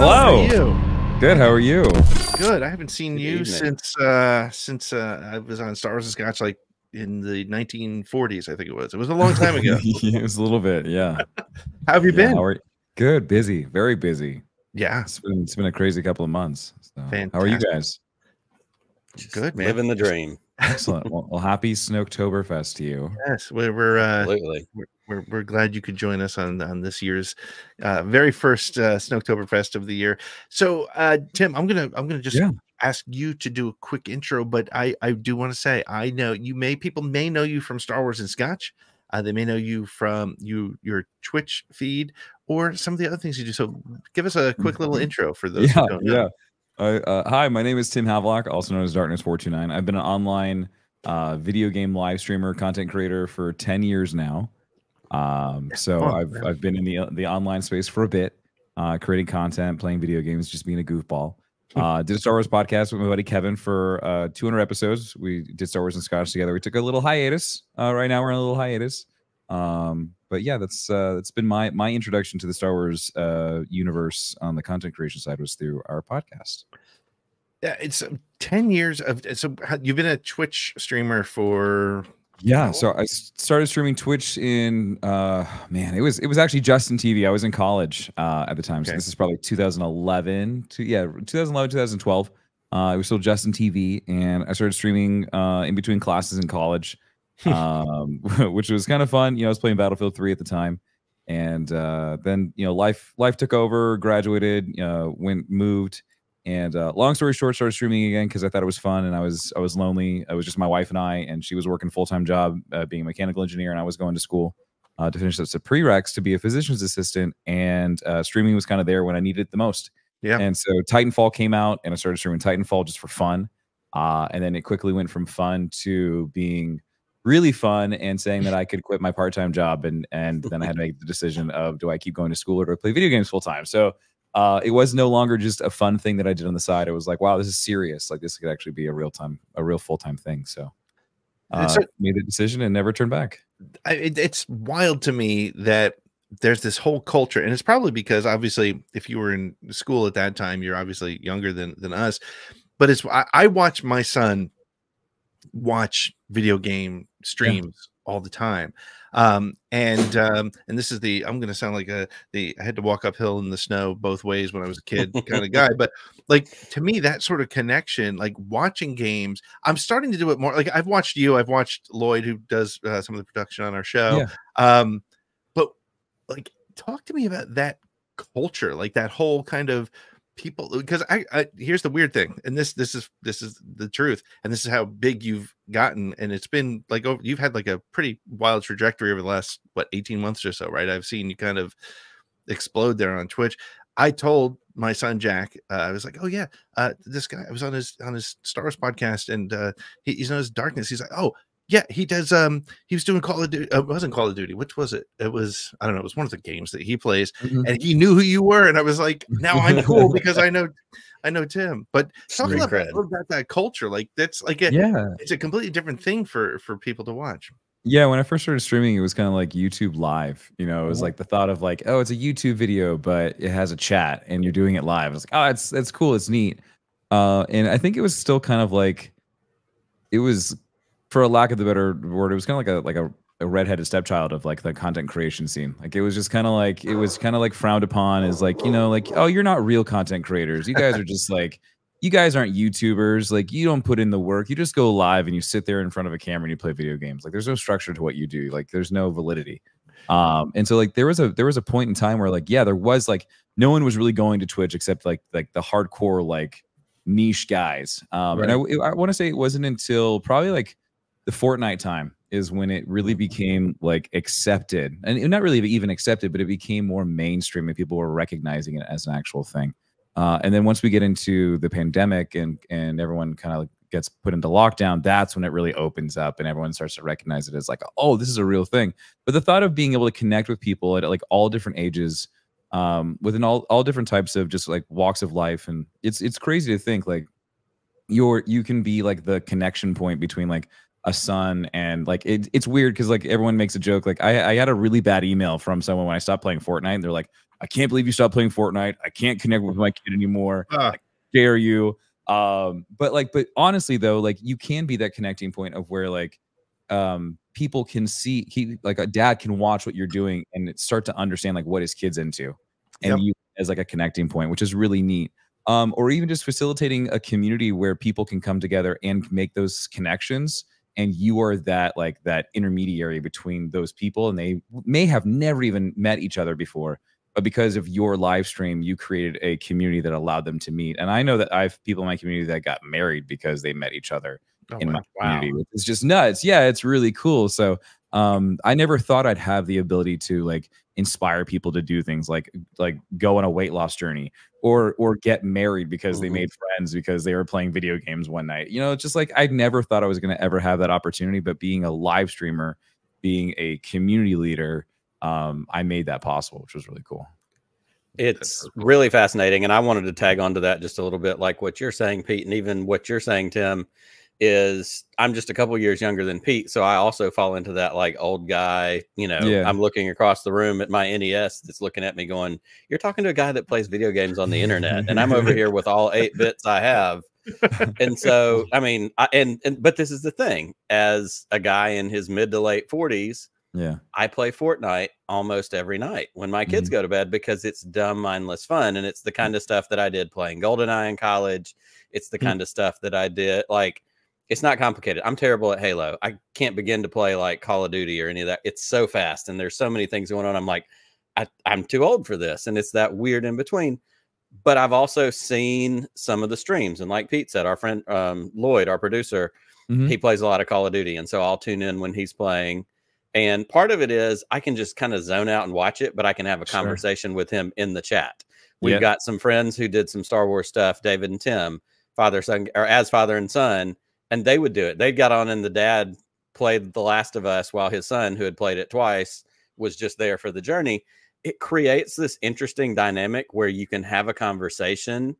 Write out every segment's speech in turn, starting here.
Hello. How are you? Good. How are you? Good. I haven't seen you since I was on Star Wars and Scotch, like in the 1940s. I think it was. It was a long time ago. It was a little bit. Yeah. How have you been? How are you? Good. Busy. Very busy. Yeah. It's been a crazy couple of months. So, Fantastic. how are you guys? Good, man. Living the dream. Excellent. Well, happy Snoketoberfest to you. Yes, Absolutely. we're glad you could join us on this year's very first Snoketoberfest of the year. So, Tim, I'm gonna just ask you to do a quick intro, but I do want to say I know people may know you from Star Wars and Scotch. They may know you from your Twitch feed or some of the other things you do. So, give us a quick little intro for those who don't know. Hi, my name is Tim Havlock, also known as Darkness429. I've been an online video game live streamer, content creator for 10 years now. I've been in the online space for a bit, creating content, playing video games, just being a goofball. Did a Star Wars podcast with my buddy Kevin for 200 episodes. We did Star Wars and Scotch together. We took a little hiatus. Right now we're on a little hiatus. But yeah, that's been my introduction to the Star Wars universe on the content creation side was through our podcast. Yeah, it's 10 years of. So you've been a Twitch streamer for. Yeah, so I started streaming Twitch in it was actually Justin TV. I was in college at the time, so this is probably 2011 2012. It was still Justin TV, and I started streaming in between classes in college, which was kind of fun. I was playing Battlefield 3 at the time, and then life took over. Graduated, moved. And long story short, started streaming again because I thought it was fun, and I was lonely. It was just my wife and I, and she was working full-time job being a mechanical engineer, and I was going to school to finish up some prereqs to be a physician's assistant. And streaming was kind of there when I needed it the most. Yeah. And so Titanfall came out, and I started streaming Titanfall just for fun. And then it quickly went from fun to being really fun, and saying that I could quit my part-time job, and then I had to make the decision of, do I keep going to school or do I play video games full-time? So it was no longer just a fun thing that I did on the side. It was like, wow, this is serious. Like, this could actually be a real full-time thing. So made the decision and never turned back. It's wild to me that there's this whole culture, and it's probably because obviously if you were in school at that time, you're obviously younger than us. But I watch my son watch video game streams all the time. And this is I'm going to sound like I had to walk uphill in the snow both ways when I was a kid kind of guy. But like, to me, that sort of connection, like watching games, I'm starting to do it more. Like, I've watched Lloyd, who does some of the production on our show. But like, talk to me about that culture, like that whole kind of people, because I here's the weird thing, and this is the truth, and this is how big you've gotten, and it's been like you've had like a pretty wild trajectory over the last 18 months or so, right? I've seen you kind of explode there on Twitch. I told my son Jack, I was like, oh yeah, this guy, I was on his Star Wars podcast, and he's on his Darkness. He's like, oh yeah, he does. He was doing Call of Duty. It wasn't Call of Duty. Which was it? It was, I don't know. It was one of the games that he plays, and he knew who you were. And I was like, now I'm cool because I know Tim. But talk about that culture. Like, that's like it's a completely different thing for people to watch. Yeah, when I first started streaming, it was kind of like YouTube Live. It was like the thought of like, oh, it's a YouTube video, but it has a chat, and you're doing it live. It's like, oh, it's cool, it's neat. And I think it was still kind of like, it was, for a lack of the better word, it was kind of like a redheaded stepchild of like the content creation scene. Like, it was just kind of like frowned upon as like, like, oh, you're not real content creators. You guys are just like, you guys aren't YouTubers. Like, you don't put in the work. You just go live and you sit there in front of a camera and you play video games. Like, there's no structure to what you do. Like, there's no validity. And so like there was a point in time where like, yeah, there was like, no one was really going to Twitch except like the hardcore like niche guys. And I want to say it wasn't until probably like the Fortnite time is when it really became like accepted, and not really even accepted, but it became more mainstream and people were recognizing it as an actual thing. And then once we get into the pandemic and everyone kind of gets put into lockdown, that's when it really opens up and everyone starts to recognize it as like, oh, this is a real thing. But the thought of being able to connect with people at like all different ages, within all different types of just like walks of life, and it's crazy to think like you can be like the connection point between like a son and like it's weird because like everyone makes a joke like I had a really bad email from someone when I stopped playing Fortnite, and they're like, I can't believe you stopped playing Fortnite. I can't connect with my kid anymore. Ah. I dare you. But honestly though, like you can be that connecting point of where like people can see like a dad can watch what you're doing and start to understand like what his kid's into, and you as like a connecting point, which is really neat. Or even just facilitating a community where people can come together and make those connections, and you are that like that intermediary between those people, and they may have never even met each other before, but because of your live stream you created a community that allowed them to meet. And I know that I have people in my community that got married because they met each other in my community, which is just nuts. Yeah, it's really cool. So I never thought I'd have the ability to like inspire people to do things like go on a weight loss journey or get married because they made friends because they were playing video games one night. You know, it's just like I never thought I was going to ever have that opportunity, but being a live streamer, being a community leader, I made that possible, which was really cool. It's really fascinating, and I wanted to tag on to that just a little bit, like what you're saying, Pete, and even what you're saying, Tim. Is I'm just a couple years younger than Pete, so I also fall into that like old guy, you know. I'm looking across the room at my NES that's looking at me going, you're talking to a guy that plays video games on the internet, and I'm over here with all 8 bits I have. And so I mean, but this is the thing, as a guy in his mid to late 40s, I play Fortnite almost every night when my kids go to bed because it's dumb, mindless fun, and it's the kind of stuff that I did playing GoldenEye in college. It's the kind of stuff that I did like. It's not complicated. I'm terrible at Halo. I can't begin to play like Call of Duty or any of that. It's so fast and there's so many things going on. I'm like, I'm too old for this. And it's that weird in between. But I've also seen some of the streams. And like Pete said, our friend Lloyd, our producer, he plays a lot of Call of Duty. And so I'll tune in when he's playing. And part of it is I can just kind of zone out and watch it, but I can have a conversation with him in the chat. We've got some friends who did some Star Wars stuff, David and Tim, father, son, or as father and son. And they would do it. They got on and the dad played The Last of Us while his son, who had played it twice, was just there for the journey. It creates this interesting dynamic where you can have a conversation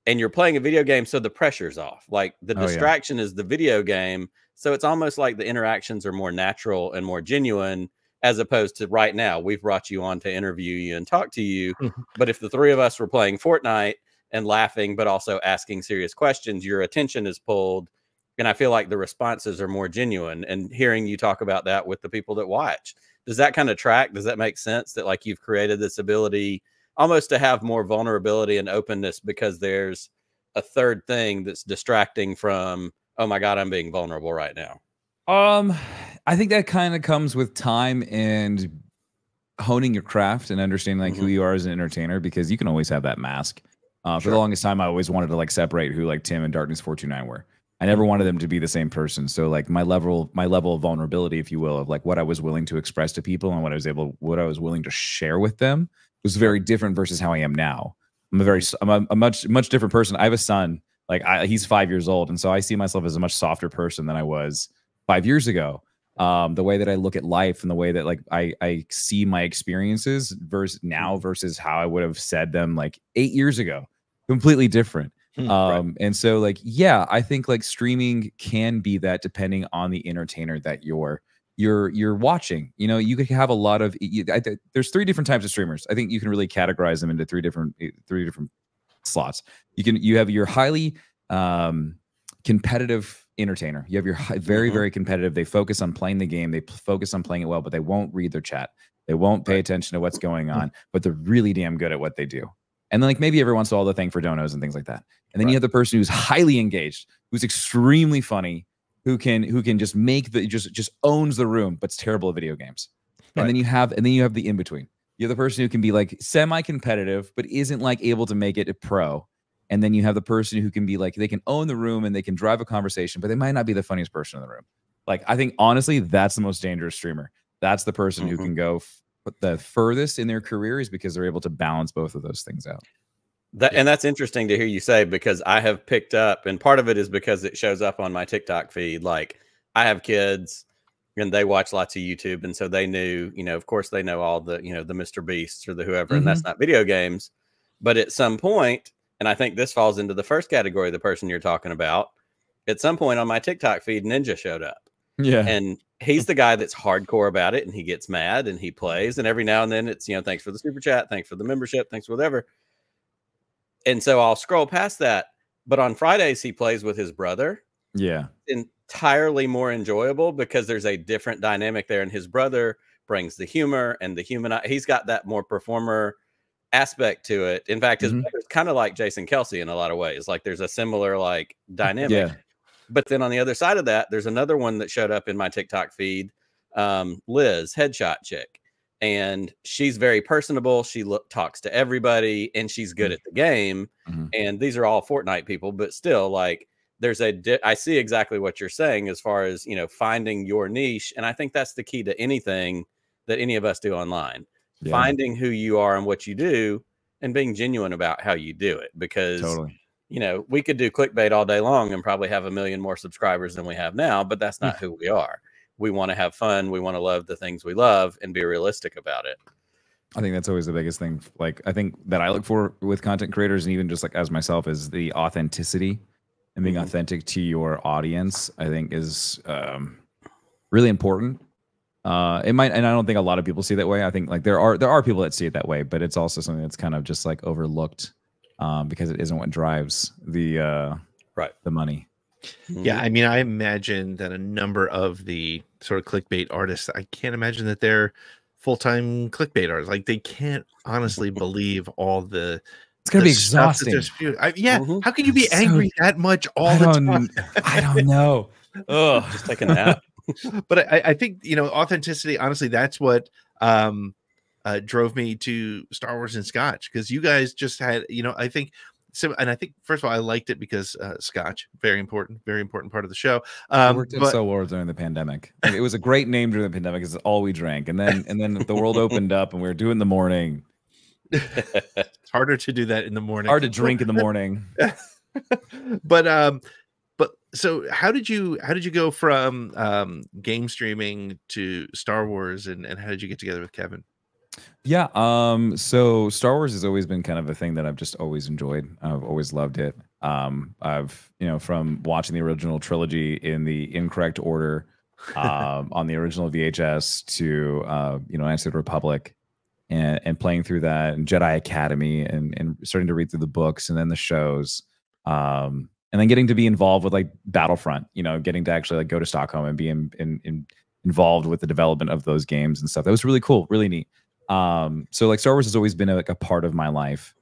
and you're playing a video game. So the pressure's off. Like the distraction is the video game. So it's almost like the interactions are more natural and more genuine, as opposed to right now, we've brought you on to interview you and talk to you. But if the 3 of us were playing Fortnite and laughing, but also asking serious questions, your attention is pulled. And I feel like the responses are more genuine, and hearing you talk about that with the people that watch, does that kind of track? Does that make sense that like you've created this ability almost to have more vulnerability and openness because there's a third thing that's distracting from, oh my God, I'm being vulnerable right now? I think that kind of comes with time and honing your craft and understanding like who you are as an entertainer, because you can always have that mask. For the longest time, I always wanted to like separate who like Tim and Darkness429 were. I never wanted them to be the same person. So like my level of vulnerability, if you will, of like what I was willing to express to people and what I was willing to share with them was very different versus how I am now. I'm a much different person. I have a son, like he's 5 years old. And so I see myself as a much softer person than I was 5 years ago. The way that I look at life and the way that like I see my experiences versus how I would have said them like 8 years ago, completely different. And so like, yeah, I think like streaming can be that depending on the entertainer that you're watching. You know, you could have a lot of there's 3 different types of streamers. I think you can really categorize them into three different slots. You have your highly competitive entertainer. You have your very competitive. They focus on playing the game. They focus on playing it well, but they won't read their chat. They won't pay attention to what's going on, but they're really damn good at what they do. And then like maybe every once in a while they'll thank for donos and things like that. And then you have the person who's highly engaged, who's extremely funny, who can just make just owns the room, but's terrible at video games. And then you have the in between. You have the person who can be like semi-competitive, but isn't like able to make it a pro. And then you have the person who can be like, they can own the room and they can drive a conversation, but they might not be the funniest person in the room. Like, I think honestly, that's the most dangerous streamer. That's the person who can go the furthest in their career, is because they're able to balance both of those things out. And that's interesting to hear you say, because I have picked up, and part of it is because it shows up on my TikTok feed. Like, I have kids and they watch lots of YouTube. And so they knew, you know, of course they know all the, you know, the Mr. Beasts or the whoever, and that's not video games. But at some point, and I think this falls into the first category, the person you're talking about, at some point on my TikTok feed, Ninja showed up. Yeah. And he's the guy that's hardcore about it, and he gets mad and he plays, and every now and then it's, thanks for the super chat, thanks for the membership, thanks for whatever. And so I'll scroll past that. But on Fridays he plays with his brother. Yeah. Entirely more enjoyable because there's a different dynamic there, and his brother brings the humor and the human. He's got that more performer aspect to it. In fact, his brother's kind of like Jason Kelsey in a lot of ways. Like there's a similar like dynamic. Yeah. But then on the other side of that, there's another one that showed up in my TikTok feed, Liz, headshot chick. And she's very personable. She talks to everybody, and she's good at the game. And these are all Fortnite people, but still, like, there's I see exactly what you're saying as far as, finding your niche. And I think that's the key to anything that any of us do online. Yeah. Finding who you are and what you do and being genuine about how you do it. Because totally. We could do clickbait all day long and probably have 1 million more subscribers than we have now, but that's not who we are. We want to have fun. We want to love the things we love and be realistic about it. I think that's always the biggest thing. Like, I think that I look for with content creators, and even just like as myself, is the authenticity and being authentic to your audience. I think is really important. It might, and I don't think a lot of people see it that way. I think like there are people that see it that way, but it's also something that's kind of just like overlooked. Because it isn't what drives the money. Yeah, I mean, I imagine that a number of the sort of clickbait artists, I can't imagine that they're full-time clickbait artists. Like they can't honestly believe all the. It's gonna be exhausting. How can you be angry that much all the time? I don't know. Oh, just take a nap. But I think authenticity. Honestly, that's what. Drove me to Star Wars and Scotch, because you guys just had, I think so. And I think, first of all, I liked it because Scotch, very important part of the show. I worked at Star Wars during the pandemic. Like, it was a great name during the pandemic because it's all we drank. And then the world opened up and we were doing the morning. It's harder to do that in the morning. Hard to drink in the morning. But so how did you go from game streaming to Star Wars, and how did you get together with Kevin? Yeah, so Star Wars has always been kind of a thing that I've just always enjoyed. I've always loved it. I've, from watching the original trilogy in the incorrect order, on the original VHS to, Knights of the Republic, and playing through that, and Jedi Academy, and starting to read through the books and then the shows, and then getting to be involved with like Battlefront, getting to actually like go to Stockholm and be involved with the development of those games and stuff. That was really cool, really neat. So like Star Wars has always been a part of my life.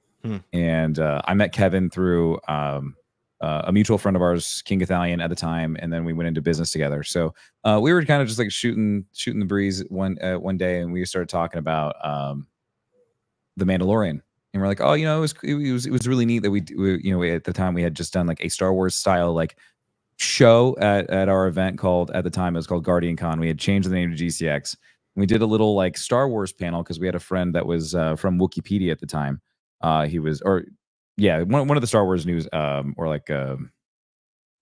And I met Kevin through a mutual friend of ours, King Ithalian at the time, and then we went into business together. So we were kind of just like shooting the breeze one day, and we started talking about The Mandalorian, and we're like, oh, it was really neat that we at the time we had just done like a Star Wars style like show at our event called, at the time it was called Guardian Con. We had changed the name to GCX. We did a little like Star Wars panel because we had a friend that was from Wikipedia at the time. He was, one of the Star Wars news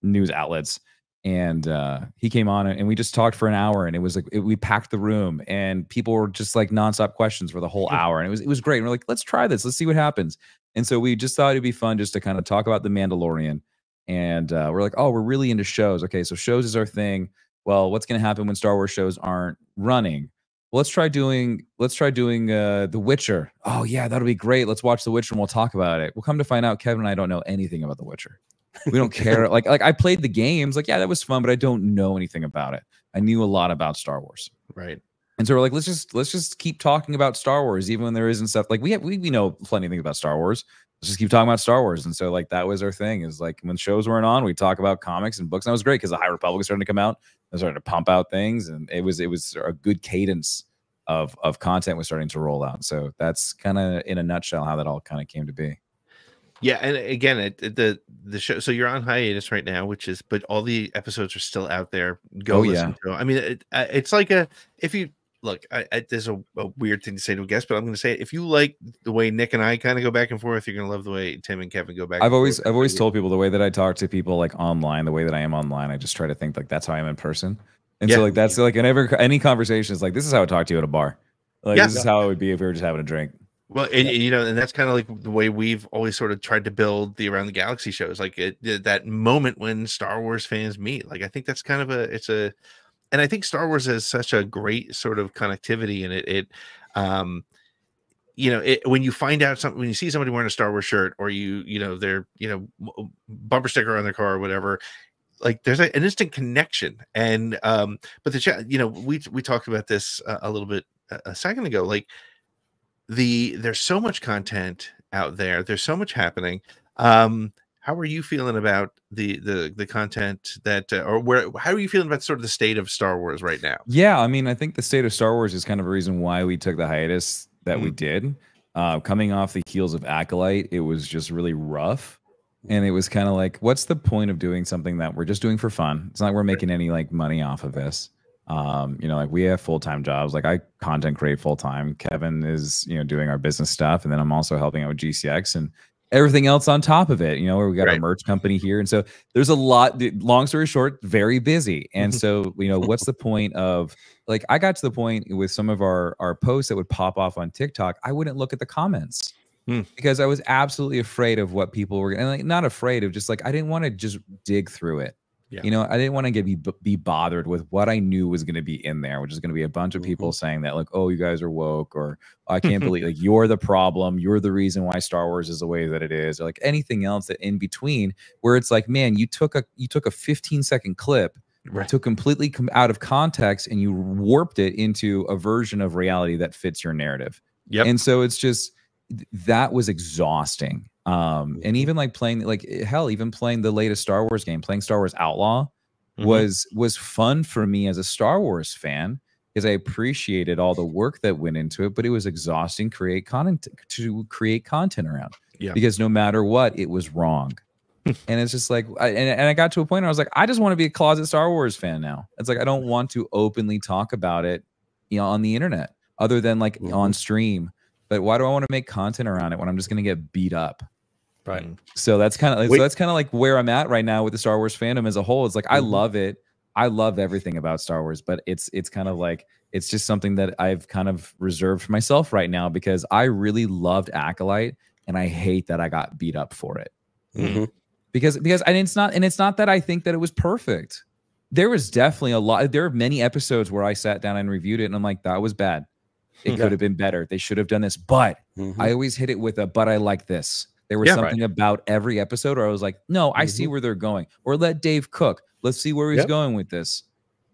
news outlets, and he came on and we just talked for an hour, and it was like we packed the room, and people were just like nonstop questions for the whole hour, and it was great. And we're like, let's try this, let's see what happens. And so we just thought it'd be fun just to kind of talk about The Mandalorian, and we're like, oh, we're really into shows. Okay, so shows is our thing. Well, what's going to happen when Star Wars shows aren't running? Well, let's try doing The Witcher. Oh yeah, that'll be great. Let's watch The Witcher and we'll talk about it. We'll come to find out Kevin and I don't know anything about The Witcher. We don't care. like I played the games. Like, yeah, that was fun, but I don't know anything about it. I knew a lot about Star Wars. Right. And so we're like, let's just keep talking about Star Wars, even when there isn't stuff. Like we know plenty of things about Star Wars. Let's just keep talking about Star Wars. And so like that was our thing, is like when shows weren't on, we talk about comics and books. And that was great because the High Republic was starting to come out. I started to pump out things, and it was a good cadence of content was starting to roll out. So that's kind of in a nutshell how that all kind of came to be. Yeah, and again, the show. So you're on hiatus right now, but all the episodes are still out there. Go listen to them. I mean, it's like if you look, there's a weird thing to say to a guest, but I'm going to say it. If you like the way Nick and I kind of go back and forth, you're going to love the way Tim and Kevin go back. I've always told people the way that I talk to people like online, the way that I am online, I just try to think like that's how I am in person. And so like that's like any conversation is like, this is how I talk to you at a bar. Like this is how it would be if we were just having a drink. Well, and and that's kind of like the way we've always sort of tried to build the Around the Galaxy shows, like that moment when Star Wars fans meet. Like I think that's kind of and I think Star Wars has such a great sort of connectivity in it. You know, when you find out something, when you see somebody wearing a Star Wars shirt, or they're, bumper sticker on their car or whatever, like there's an instant connection. And but the chat, we talked about this a little bit a second ago. Like there's so much content out there. There's so much happening. How are you feeling about the content that, how are you feeling about sort of the state of Star Wars right now? Yeah, I mean, I think the state of Star Wars is kind of a reason why we took the hiatus that we did. Coming off the heels of Acolyte, it was just really rough. And it was kind of like, what's the point of doing something that we're just doing for fun? It's not like we're making any like money off of this. Like we have full-time jobs. Like I content create full-time. Kevin is, doing our business stuff. And then I'm also helping out with GCX and everything else on top of it, where we got a merch company here. And so there's a lot, long story short, very busy. And so, what's the point of, like, I got to the point with some of our posts that would pop off on TikTok, I wouldn't look at the comments because I was absolutely afraid of what people were, and like, not afraid of, just like, I didn't want to just dig through it. Yeah. I didn't want to be bothered with what I knew was going to be in there, which is going to be a bunch of people saying that, like, oh, you guys are woke, or I can't believe, like, you're the problem, you're the reason why Star Wars is the way that it is, or like anything else that in between, where it's like, man, you took a 15-second clip, took completely out of context, and you warped it into a version of reality that fits your narrative. And so it's just, that was exhausting. And even like playing, like, hell, even playing the latest Star Wars game, playing Star Wars Outlaw was fun for me as a Star Wars fan, because I appreciated all the work that went into it, but it was exhausting to create content around, because no matter what, it was wrong. And it's just like, and I got to a point where I was like, I just want to be a closet Star Wars fan now. It's like, I don't want to openly talk about it, on the internet, other than like on stream. But why do I want to make content around it when I'm just going to get beat up? Right. So that's kind of like where I'm at right now with the Star Wars fandom as a whole. It's like, I love it. I love everything about Star Wars, but it's kind of like, it's just something that I've kind of reserved for myself right now, because I really loved Acolyte, and I hate that I got beat up for it. Because it's not that I think that it was perfect. There was definitely there are many episodes where I sat down and reviewed it, and I'm like, that was bad. It could have been better. They should have done this. But I always hit it with but I like this. There was something about every episode where I was like, no, I see where they're going. Or let Dave cook. Let's see where he's going with this.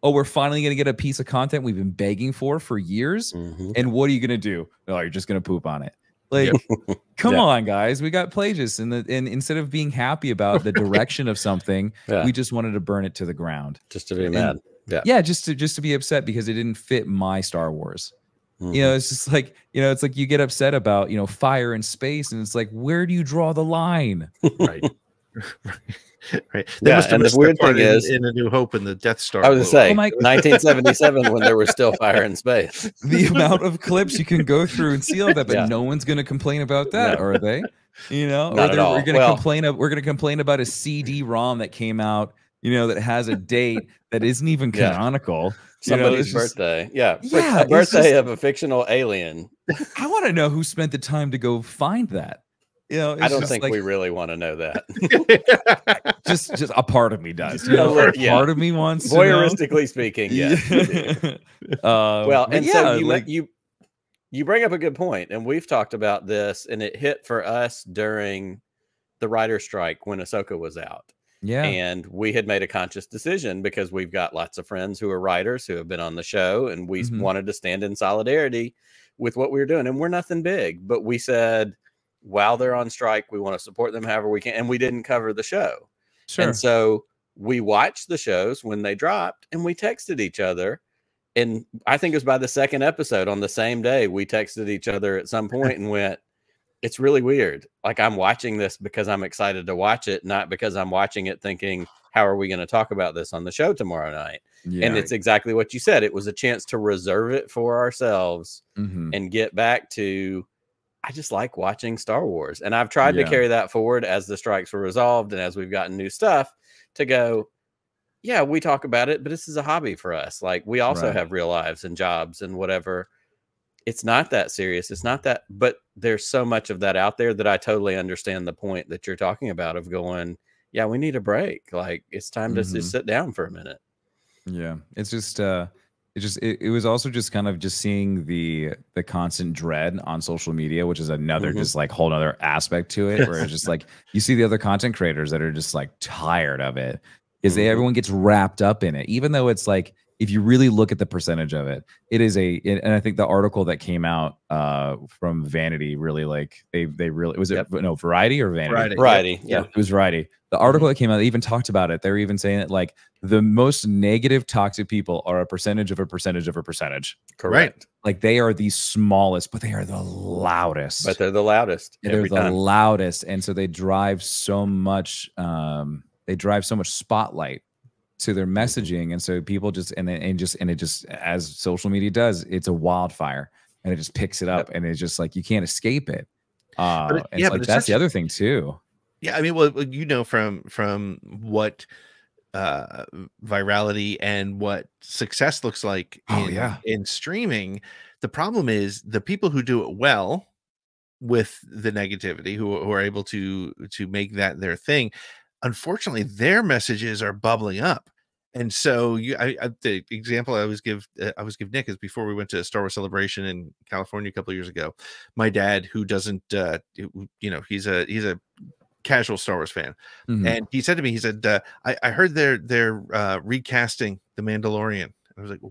Oh, we're finally going to get a piece of content we've been begging for years. And what are you going to do? Oh, you're just going to poop on it. Like, come on, guys. We got Plagius. And instead of being happy about the direction of something, we just wanted to burn it to the ground. Just to be mad. Yeah, just to be upset because it didn't fit my Star Wars. It's just like, it's like you get upset about, fire and space, and it's like, where do you draw the line? Right. They must have missed the weird thing is in A New Hope and the Death Star. I was going to say, 1977 when there was still fire in space. The amount of clips you can go through and see all that, but no one's going to complain about that, are they? Not at all. We're going to complain about a CD-ROM that came out, that has a date that isn't even canonical. Somebody's birthday. A birthday of a fictional alien. I want to know who spent the time to go find that. I don't think we really want to know that. just a part of me does. Part of me wants voyeuristically speaking. Well, and so you bring up a good point, and we've talked about this, and it hit for us during the writer's strike when Ahsoka was out. And we had made a conscious decision, because we've got lots of friends who are writers who have been on the show, and we wanted to stand in solidarity with what we were doing. And we're nothing big, but we said, while they're on strike, we want to support them however we can. And we didn't cover the show. And so we watched the shows when they dropped, and we texted each other. And I think it was by the second episode on the same day, we texted each other at some point and went, it's really weird. Like, I'm watching this because I'm excited to watch it, not because I'm watching it thinking, how are we going to talk about this on the show tomorrow night? And it's exactly what you said. It was a chance to reserve it for ourselves and get back to, I just like watching Star Wars. And I've tried to carry that forward as the strikes were resolved and as we've gotten new stuff, to go, we talk about it, but this is a hobby for us. Like, we also have real lives and jobs and whatever. It's not that serious. It's not that, but there's so much of that out there that I totally understand the point that you're talking about of going, we need a break. Like, it's time to just sit down for a minute. Yeah, it's just it was also just kind of just seeing the constant dread on social media, which is another just like whole other aspect to it, where it's just like you see the other content creators that are just like tired of it, is everyone gets wrapped up in it, even though it's like, if you really look at the percentage of it, it is and I think the article that came out from Vanity really, like, they really, was it no, Variety or Vanity? Variety, yeah. It was Variety. The article that came out, they even talked about it. They were even saying that like the most negative toxic people are a percentage of a percentage of a percentage. Correct. Right? Like they are the smallest, but they are the loudest. But they're the loudest. They're the loudest, and so they drive so much. They drive so much spotlight to their messaging, and so people just and it just, as social media does, it's a wildfire, and it just picks it up, and it's just like you can't escape it. And like that's the other thing too. Yeah, I mean, well, you know, from what virality and what success looks like in streaming, the problem is the people who do it well with the negativity, who are able to make that their thing, unfortunately their messages are bubbling up. And so the example I always give Nick is, before we went to Star Wars Celebration in California a couple of years ago, my dad, who doesn't you know, he's a casual Star Wars fan, and he said to me, he said, I heard they're recasting The Mandalorian. And I was like,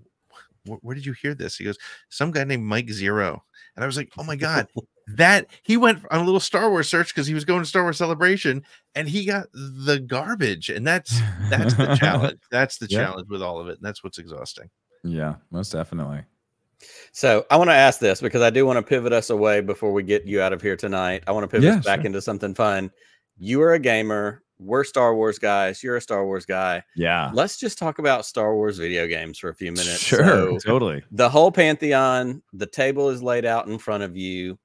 where did you hear this? He goes, some guy named Mike Zero. And I was like, oh my God, that he went on a little Star Wars search because he was going to Star Wars Celebration, and he got the garbage. And that's the challenge. That's the challenge with all of it. And that's what's exhausting. Yeah, most definitely. So I want to ask this, because I do want to pivot us away before we get you out of here tonight. I want to pivot us back into something fun. You are a gamer. We're Star Wars guys. You're a Star Wars guy. Yeah. Let's just talk about Star Wars video games for a few minutes. Sure, totally. The whole pantheon, the table is laid out in front of you.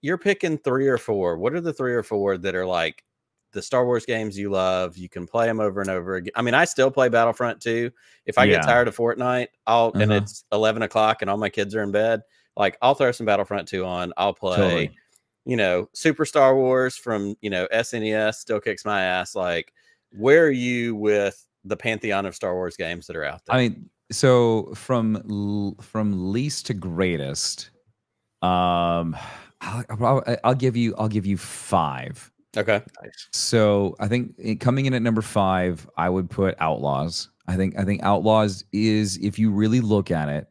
You're picking 3 or 4. What are the 3 or 4 that are like the Star Wars games you love? You can play them over and over again. I mean, I still play Battlefront 2. If I get tired of Fortnite, and it's 11 o'clock and all my kids are in bed, like I'll throw some Battlefront 2 on. I'll play, you know, Super Star Wars from, you know, SNES still kicks my ass. Like, where are you with the pantheon of Star Wars games that are out there? I mean, so from least to greatest, I'll give you 5. Okay. Nice. So I think coming in at number 5, I would put Outlaws. I think Outlaws is, if you really look at it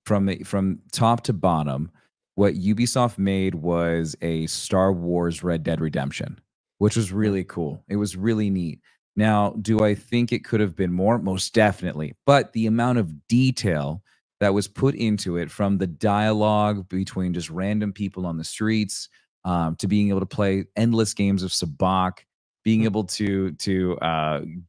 from top to bottom, what Ubisoft made was a Star Wars Red Dead Redemption, which was really cool. It was really neat. Now, do I think it could have been more? Most definitely. But the amount of detail that was put into it, from the dialogue between just random people on the streets, to being able to play endless games of Sabacc, being able to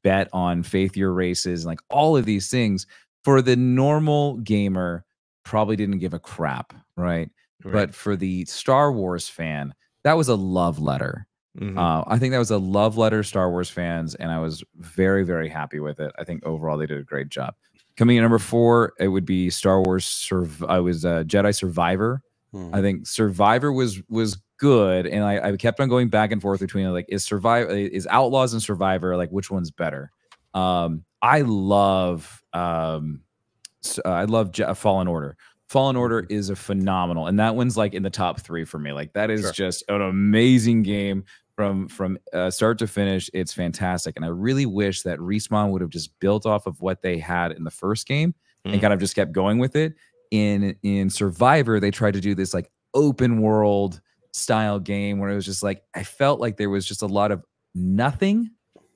bet on Faith Year races, and like all of these things, for the normal gamer, probably didn't give a crap, right? But for the Star Wars fan, that was a love letter. I think that was a love letter to Star Wars fans, and I was very, very happy with it. I think overall they did a great job. Coming in number 4, it would be Star Wars. Jedi Survivor. I think Survivor was good, and I kept on going back and forth between like, is Outlaws and Survivor, like which one's better? I love Fallen Order. Fallen Order is a phenomenal, and that one's like in the top 3 for me. Like that is just an amazing game from start to finish. It's fantastic, and I really wish that Respawn would have just built off of what they had in the first game and kind of just kept going with it. In Survivor, they tried to do this like open world style game where it was just like, I felt like there was just a lot of nothing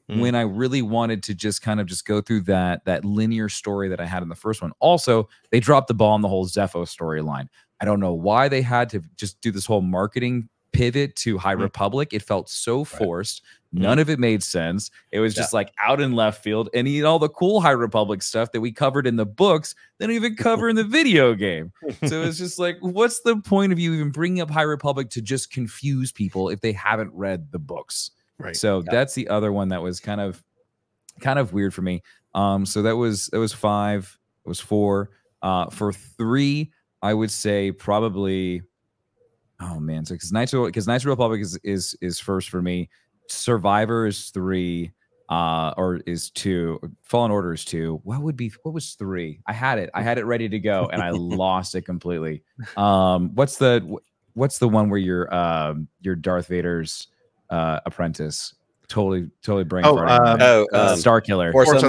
when I really wanted to just kind of just go through that linear story that I had in the first one. Also, they dropped the ball on the whole Zepho storyline. I don't know why they had to just do this whole marketing pivot to High Republic. It felt so forced. None of it made sense. It was just like out in left field, and all the cool High Republic stuff that we covered in the books, they don't even cover in the video game. So it's just like, what's the point of you even bringing up High Republic to just confuse people if they haven't read the books? Right. So that's the other one that was kind of weird for me. So that was 5. It was 4. For 3, I would say probably, oh man, so because Knights of the Republic is first for me. Survivor is 3. or is 2. Fallen Order is 2. What was 3? I had it ready to go, and I lost it completely. What's the one where you're Darth Vader's apprentice? Totally brain farting. Star Killer. Force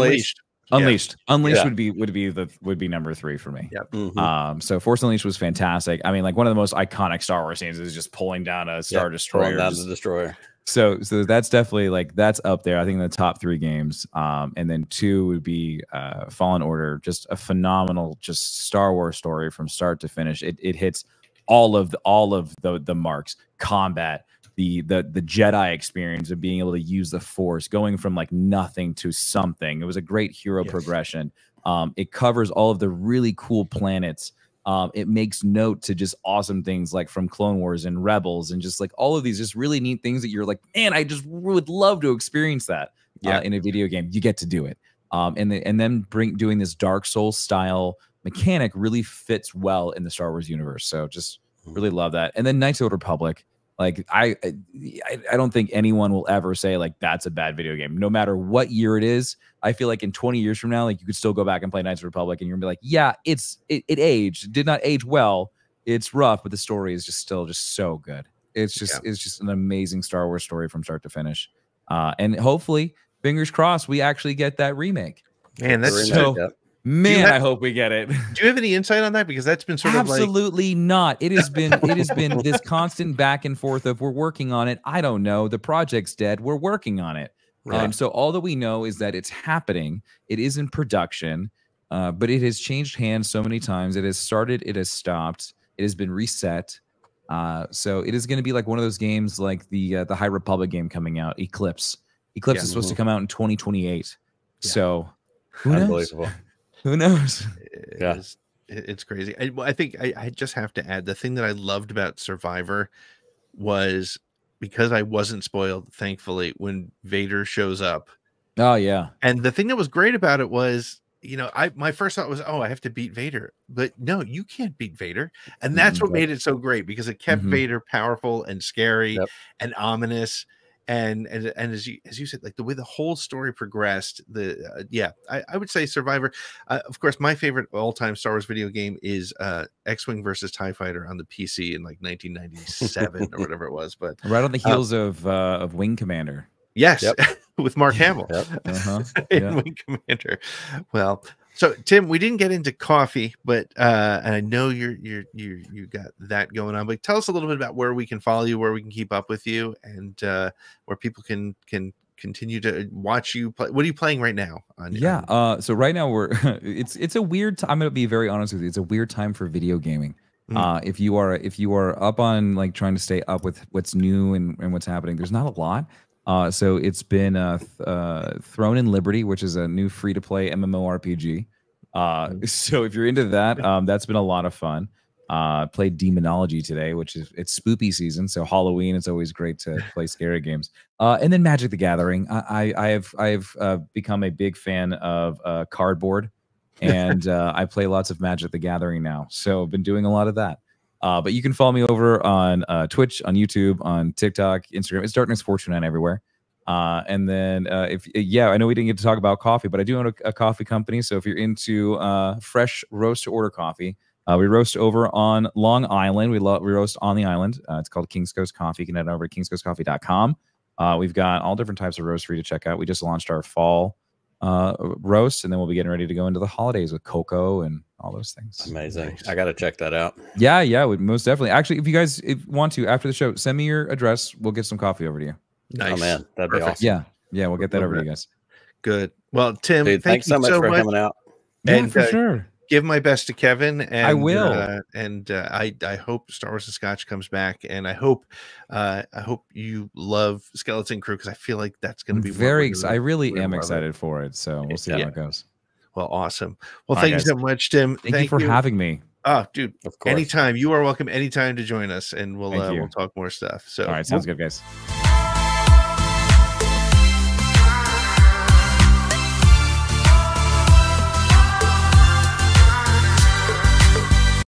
Unleashed. Unleashed would be number 3 for me. Yep. So Force Unleashed was fantastic. I mean, like one of the most iconic Star Wars scenes is just pulling down a Star Destroyer. Pulling down the destroyer. So that's definitely like that's up there. I think in the top 3 games. And then 2 would be Fallen Order. Just a phenomenal, just Star Wars story from start to finish. It hits all of the marks. Combat, the Jedi experience of being able to use the Force, going from like nothing to something. It was a great hero progression. It covers all of the really cool planets. It makes note to just awesome things like from Clone Wars and Rebels and just like all of these just really neat things that you're like, man, I just would love to experience that in a video game. You get to do it. And then doing this Dark Souls style mechanic really fits well in the Star Wars universe. So just really love that. And then Knights of the Old Republic. Like I don't think anyone will ever say like that's a bad video game, no matter what year it is. I feel like in 20 years from now, like you could still go back and play Knights of the Republic, and you're gonna be like, yeah, it aged, did not age well. It's rough, but the story is still so good. It's just an amazing Star Wars story from start to finish. And hopefully, fingers crossed, we actually get that remake. Man, that's Man, I hope we get it. Do you have any insight on that? Because that's been sort of like... Absolutely not. It has been this constant back and forth of we're working on it. I don't know. The project's dead. We're working on it. Right. So all that we know is that it's happening. It is in production, but it has changed hands so many times. It has started. It has stopped. It has been reset. So it is going to be like one of those games like the High Republic game coming out, Eclipse. Eclipse is supposed to come out in 2028. Yeah. So who knows? Unbelievable. Who knows? It's crazy. I think I just have to add the thing that I loved about Survivor was because I wasn't spoiled, thankfully, when Vader shows up. Oh, yeah. And the thing that was great about it was, you know, my first thought was, oh, I have to beat Vader. But no, you can't beat Vader. And that's what made it so great, because it kept Vader powerful and scary and ominous. And as you said, like the way the whole story progressed, I would say Survivor. Of course, my favorite all-time Star Wars video game is X-Wing versus TIE Fighter on the PC in like 1997 or whatever it was. But right on the heels of Wing Commander. Yes, with Mark Hamill in Wing Commander. Well, so Tim, we didn't get into coffee, but and I know you got that going on. But tell us a little bit about where we can follow you, where we can keep up with you, and where people can continue to watch you play. What are you playing right now? So right now it's a weird. I'm going to be very honest with you. It's a weird time for video gaming. If you are up on like trying to stay up with what's new and what's happening, there's not a lot. So it's been Throne in Liberty, which is a new free-to-play MMORPG. So if you're into that, that's been a lot of fun. Played Demonology today, which it's spoopy season, so Halloween. It's always great to play scary games. And then Magic the Gathering. I have become a big fan of cardboard, and I play lots of Magic the Gathering now. So I've been doing a lot of that. But you can follow me over on Twitch, on YouTube, on TikTok, Instagram. It's Darkness429 everywhere. And then I know we didn't get to talk about coffee, but I do own a coffee company. So if you're into fresh roast to order coffee, we roast over on Long Island. We roast on the island. It's called King's Coast Coffee. You can head over to kingscoastcoffee.com. We've got all different types of roast for you to check out. We just launched our fall roast, and then we'll be getting ready to go into the holidays with cocoa and all those things. Amazing. I got to check that out. Yeah, most definitely. Actually, if you guys want to, after the show, send me your address. We'll get some coffee over to you. Nice. Oh, man. That'd be awesome. Yeah, we'll get that over to you guys. Good. Well, Tim, thanks so much for coming out. And for sure. Give my best to Kevin, and I will. I hope Star Wars and Scotch comes back, and I hope you love Skeleton Crew, because I feel like that's going to be very excited. I really am excited for it. So we'll see how it goes. Well, awesome. Well, thank you so much, Tim. Thank you for having me. Oh, dude, of course. Anytime. You are welcome anytime to join us, and we'll talk more stuff. So, all right, sounds good, guys.